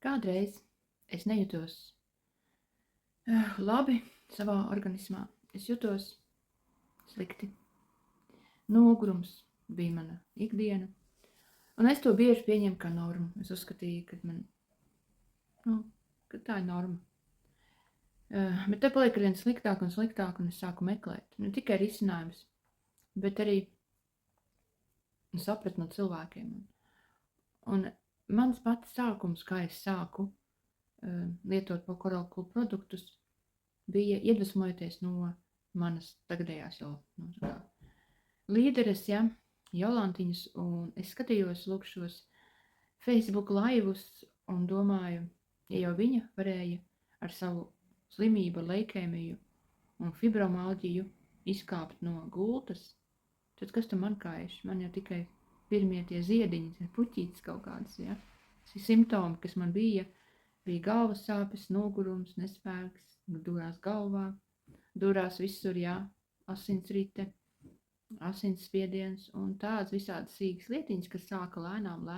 Kādreiz es nejūtos labi savā organismā. Es jutos slikti. Nogurums bija mana ikdiena. Un es to bieži pieņemu kā normu. Es uzskatīju, ka tā ir norma. Bet te paliek arvien sliktāk un sliktāk, un es sāku meklēt ne tikai risinājumus, bet arī sapratni no cilvēkiem. Un mans pats sākums, kā es sāku lietot Coral Club produktus, bija iedvesmojoties no manas tagadējās jau līderes, Jolantiņas, un es skatījos šos Facebook laivus un domāju, ja jau viņa varēja ar savu slimību, leikēmiju un fibromālģiju izkāpt no gultas, tad kas tu man kaiš? Man jau tikai pirmie tie ziediņi, puķītes kaut kādas, simptomi, kas man bija galvas sāpes, nogurums, nespēks, durās galvā, durās visur, asinsrite, asinsspiediens un tādas visādas sīkas lietiņas, kas sāka lēnām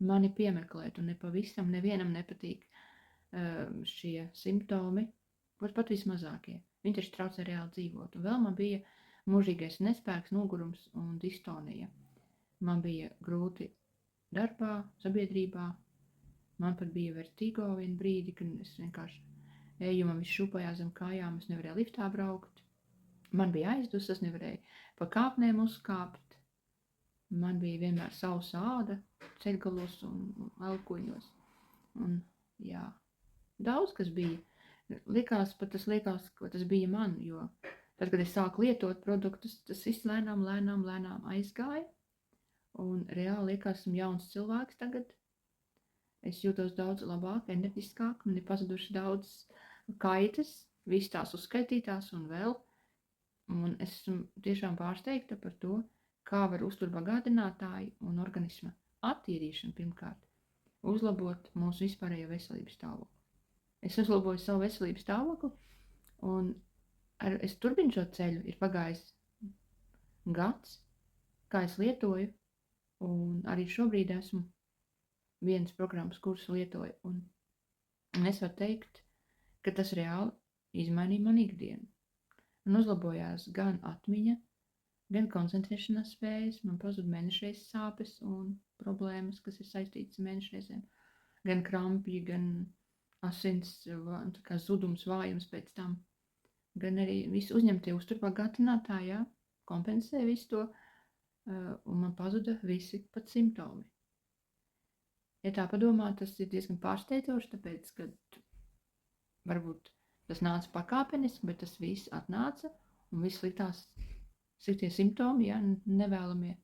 mani piemeklēt, un nepavisam nevienam nepatīk šie simptomi, pat vismazākie. Viņi taču traucē reāli dzīvot. Un vēl man bija mūžīgais nespēks, nogurums un distonija. Man bija grūti darbā, sabiedrībā. Man pat bija vertigo vienu brīdi, kad es vienkārši eju, man viss šūpājās zem kājām, es nevarēju liftā braukt. Man bija aizdus, es nevarēju pa kāpnēm uzkāpt. Man bija vienmēr sausa āda ceļgalos un elkuņos. Un, daudz kas bija. Tas liekas, ka tas bija man, jo tad, kad es sāku lietot produktus, tas viss lēnām aizgāja. Un reāli liekas, esmu jauns cilvēks tagad. Es jūtos daudz labāk, enerģiskāk, man ir pazuduši daudz kaitas, visas tās uzskaitītās un vēl. Un es esmu tiešām pārsteigta par to, kā var uzturbagātinātāji un organisma attīrīšana pirmkārt uzlabot mūsu vispārējo veselības stāvokli. Es uzlaboju savu veselības stāvokli, un es turpinu šo ceļu. Ir pagājis gads, kā es lietoju, un arī šobrīd esmu vienas programmas kursu lietoju. Un es varu teikt, ka tas reāli izmainīja manu ikdienu. Man uzlabojās gan atmiņa, gan koncentrēšanās spējas, man pazuda mēnešreizes sāpes un problēmas, kas ir saistītas ar mēnešreizēm, gan krampji, gan asins zudums, vājums pēc tam, gan arī visi uzņemtie uzturbagātinātāji, kompensē visu to, un man pazuda visi pat simptomi. Ja tā padomā, tas ir diezgan pārsteidzoši, tāpēc, ka varbūt tas nāca pakāpeniski, bet tas viss atnāca, un viss sliktie simptomi, nevēlamie,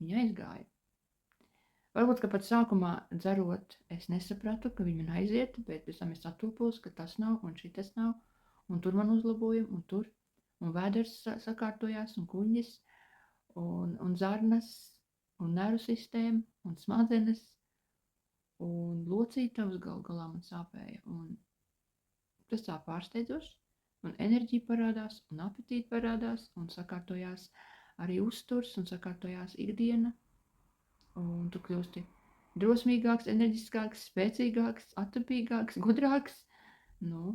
viņi aizgāja. Varbūt, ka pat sākumā dzerot, es nesapratu, ka viņi man aiziet, bet pēc tam es atopos, ka tas nav, un šitas nav, un tur man uzlabojumi, un tur, un vēders sakārtojās, un kuņģis, un zarnas, un nervu sistēma, un smadzenes, un locītavas galā man sāpēja, un tas tā pārsteidzoši, un enerģija parādās, un apetīti parādās, un sakārtojās arī uzturs, un sakārtojās ikdiena, un tu kļūsti drosmīgāks, enerģiskāks, spēcīgāks, attapīgāks, gudrāks.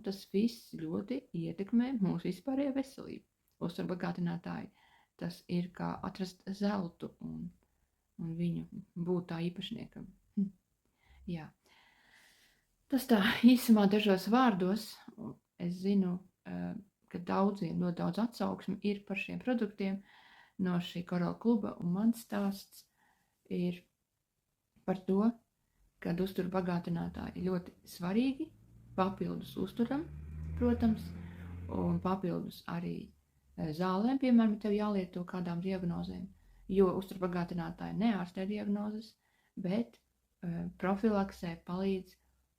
Tas viss ļoti ietekmē mūsu vispārējo veselību. Uzturbagātinātāji, tas ir kā atrast zeltu un viņu būt tā īpašniekam. Tas tā īsumā dažos vārdos. Es zinu, ka daudziem ļoti daudz atsauksmi ir par šiem produktiem no šī Coral kluba, un mans stāsts ir par to, ka uzturbagātinātāji ir ļoti svarīgi, papildus uzturam, protams, un papildus arī zālēm, piemēram, tev jālieto kādām diagnozēm, jo uzturbagātinātāji neārstē diagnozes, bet profilaksē palīdz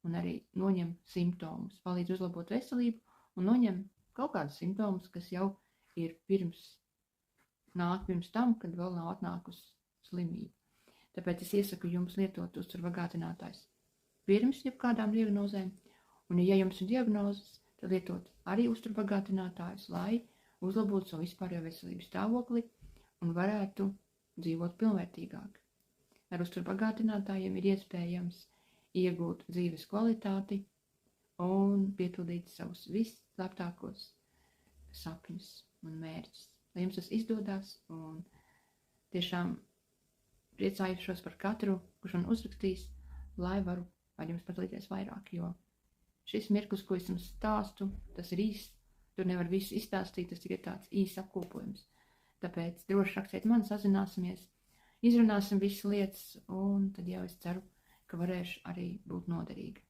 un arī noņem simptomus, palīdz uzlabot veselību un noņem kaut kādus simptomus, kas jau ir pirms tam, kad vēl nav atnākusi slimība. Tāpēc es iesaku jums lietot uzturbagātinātājs pirms jebkādām diagnozēm, un ja jums ir diagnozes, tad lietot arī uzturbagātinātājus, lai uzlabotu savu vispārējo veselības stāvokli un varētu dzīvot pilnvērtīgāk. Ar uzturbagātinātājiem ir iespējams iegūt dzīves kvalitāti un piepildīt savus visslēptākos sapņus un mērķus. Lai jums tas izdodas, un tiešām priecājušos par katru, kurš man uzrakstīs, lai varu ar jums padalīties vairāk, jo šis mirklis, ko es jums stāstu, tas ir īsts, tur nevar visu izstāstīt, tas tikai tāds īsts apkopojums. Tāpēc droši rakstiet man, sazināsimies, izrunāsim visas lietas, un tad jau es ceru, ka varēšu arī būt noderīga.